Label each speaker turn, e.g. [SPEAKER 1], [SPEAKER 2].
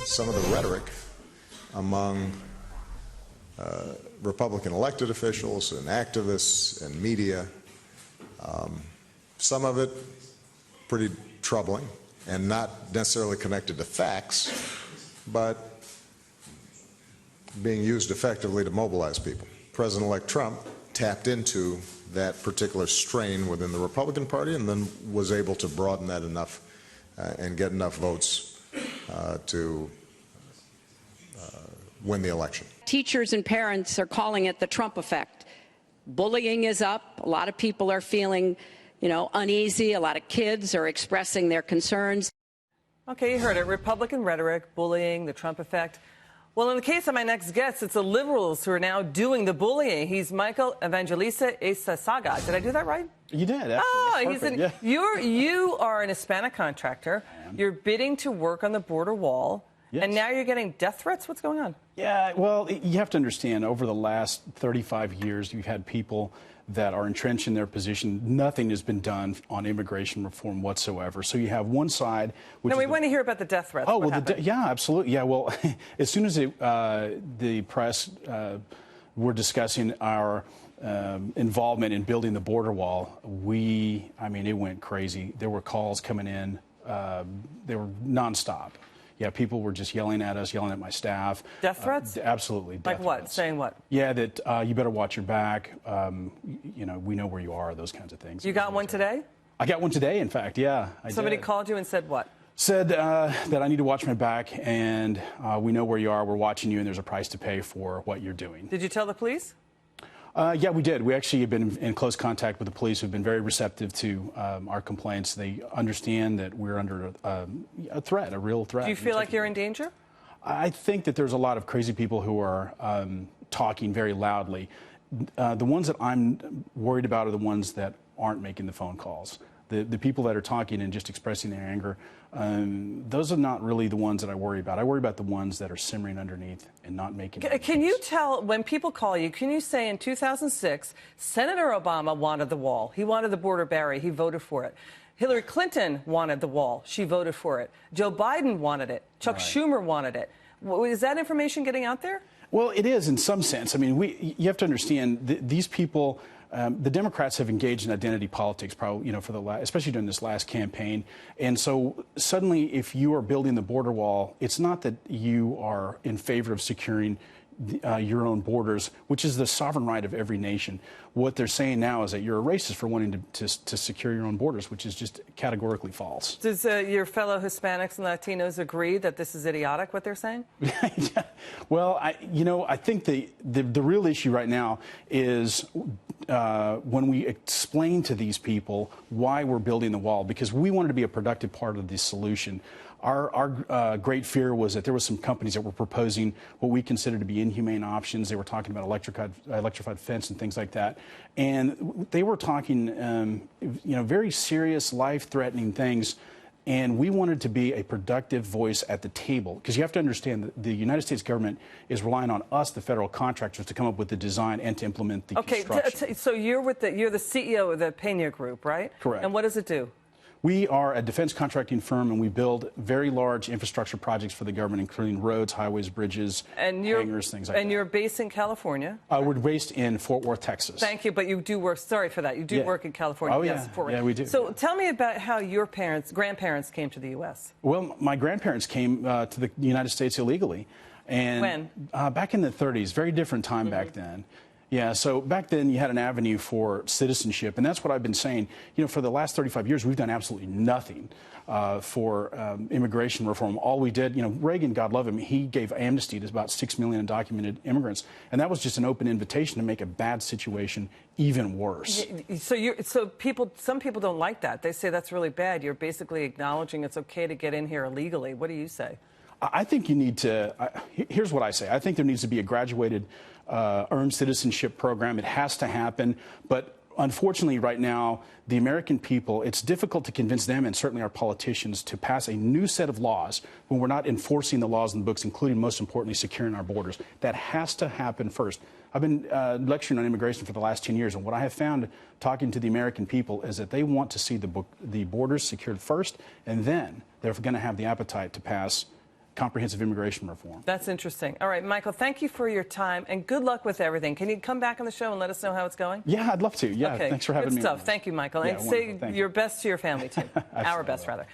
[SPEAKER 1] some of the rhetoric among Republican elected officials and activists and media, some of it pretty troubling and not necessarily connected to facts, but being used effectively to mobilize people. President-elect Trump tapped into that particular strain within the Republican Party and then was able to broaden that enough and get enough votes to win the election.
[SPEAKER 2] Teachers and parents are calling it the Trump effect. Bullying is up. A lot of people are feeling, uneasy. A lot of kids are expressing their concerns.
[SPEAKER 3] Okay, you heard it. Republican rhetoric, bullying, the Trump effect. Well, in the case of my next guest, it's the liberals who are now doing the bullying. He's Michael Evangelista-Ysasaga. Did I do that right?
[SPEAKER 4] You did.
[SPEAKER 3] Oh, you are an Hispanic contractor. You're bidding to work on the border wall. Yes. And now you're getting death threats? What's going on?
[SPEAKER 4] Yeah, well, you have to understand, over the last 35 years, you've had people that are entrenched in their position. Nothing has been done on immigration reform whatsoever. So you have one side...
[SPEAKER 3] Which we want to hear about the death threats.
[SPEAKER 4] Oh, well, yeah, absolutely. Yeah, well, as soon as the press were discussing our involvement in building the border wall, it went crazy. There were calls coming in. They were nonstop. Yeah, people were just yelling at us, yelling at my staff.
[SPEAKER 3] Death threats?
[SPEAKER 4] Absolutely.
[SPEAKER 3] Like what?
[SPEAKER 4] Threats.
[SPEAKER 3] Saying what?
[SPEAKER 4] Yeah, that you better watch your back. We know where you are, those kinds of things.
[SPEAKER 3] You got one today?
[SPEAKER 4] I got one today, in fact, yeah.
[SPEAKER 3] Somebody called you and said what?
[SPEAKER 4] Said that I need to watch my back, and we know where you are, we're watching you, and there's a price to pay for what you're doing.
[SPEAKER 3] Did you tell the police?
[SPEAKER 4] Yeah, we did. We actually have been in close contact with the police, who've been very receptive to our complaints. They understand that we're under a threat, a real threat.
[SPEAKER 3] Do you feel like you're in danger?
[SPEAKER 4] I think that there's a lot of crazy people who are talking very loudly. The ones that I'm worried about are the ones that aren't making the phone calls. The people that are talking and just expressing their anger, those are not really the ones that I worry about. I worry about the ones that are simmering underneath and not making.
[SPEAKER 3] Can you tell, when people call you, can you say in 2006, Senator Obama wanted the wall. He wanted the border barrier. He voted for it. Hillary Clinton wanted the wall. She voted for it. Joe Biden wanted it. Chuck Schumer wanted it. Is that information getting out there?
[SPEAKER 4] Well, it is in some sense. I mean, you have to understand these people. The Democrats have engaged in identity politics, probably, especially during this last campaign. And so suddenly, if you are building the border wall, it's not that you are in favor of securing your own borders, which is the sovereign right of every nation. What they're saying now is that you're a racist for wanting to secure your own borders, which is just categorically false.
[SPEAKER 3] Does your fellow Hispanics and Latinos agree that this is idiotic, what they're saying?
[SPEAKER 4] Yeah. Well, I think the real issue right now is when we explain to these people why we're building the wall, because we wanted to be a productive part of the solution. Our great fear was that there were some companies that were proposing what we consider to be inhumane options. They were talking about electrified fence and things like that. And they were talking, very serious, life-threatening things. And we wanted to be a productive voice at the table, because you have to understand that the United States government is relying on us, the federal contractors, to come up with the design and to implement the construction.
[SPEAKER 3] So you're the CEO of the Pena Group, right?
[SPEAKER 4] Correct.
[SPEAKER 3] And what does it do?
[SPEAKER 4] We are a defense contracting firm, and we build very large infrastructure projects for the government, including roads, highways, bridges, hangars, things like that.
[SPEAKER 3] And you're based in California?
[SPEAKER 4] We're based in Fort Worth, Texas.
[SPEAKER 3] Thank you, but you do work, sorry for that, you do work in California.
[SPEAKER 4] Oh,
[SPEAKER 3] yes,
[SPEAKER 4] yeah. Yeah, we do.
[SPEAKER 3] So tell me about how your grandparents came to the U.S.
[SPEAKER 4] Well, my grandparents came to the United States illegally. And
[SPEAKER 3] when?
[SPEAKER 4] Back in the 30s, very different time back then. Yeah, so back then you had an avenue for citizenship, and that's what I've been saying. For the last 35 years, we've done absolutely nothing for immigration reform. All we did, Reagan, God love him, he gave amnesty to about 6 million undocumented immigrants, and that was just an open invitation to make a bad situation even worse.
[SPEAKER 3] Some people don't like that. They say that's really bad. You're basically acknowledging it's okay to get in here illegally. What do you say?
[SPEAKER 4] I think you need to, here's what I say. I think there needs to be a graduated earned citizenship program. It has to happen. But unfortunately, right now, the American people, it's difficult to convince them, and certainly our politicians, to pass a new set of laws when we're not enforcing the laws in the books, including, most importantly, securing our borders. That has to happen first. I've been lecturing on immigration for the last 10 years, and what I have found talking to the American people is that they want to see the borders secured first, and then they're going to have the appetite to pass comprehensive immigration reform.
[SPEAKER 3] That's interesting. All right, Michael, thank you for your time, and good luck with everything. Can you come back on the show and let us know how it's going?
[SPEAKER 4] Yeah, I'd love to. Yeah,
[SPEAKER 3] okay.
[SPEAKER 4] thanks for having me.
[SPEAKER 3] Good stuff. Thank you, Michael.
[SPEAKER 4] Yeah,
[SPEAKER 3] and say
[SPEAKER 4] wonderful. Thank
[SPEAKER 3] your
[SPEAKER 4] you.
[SPEAKER 3] best to your family, too. Our best, rather.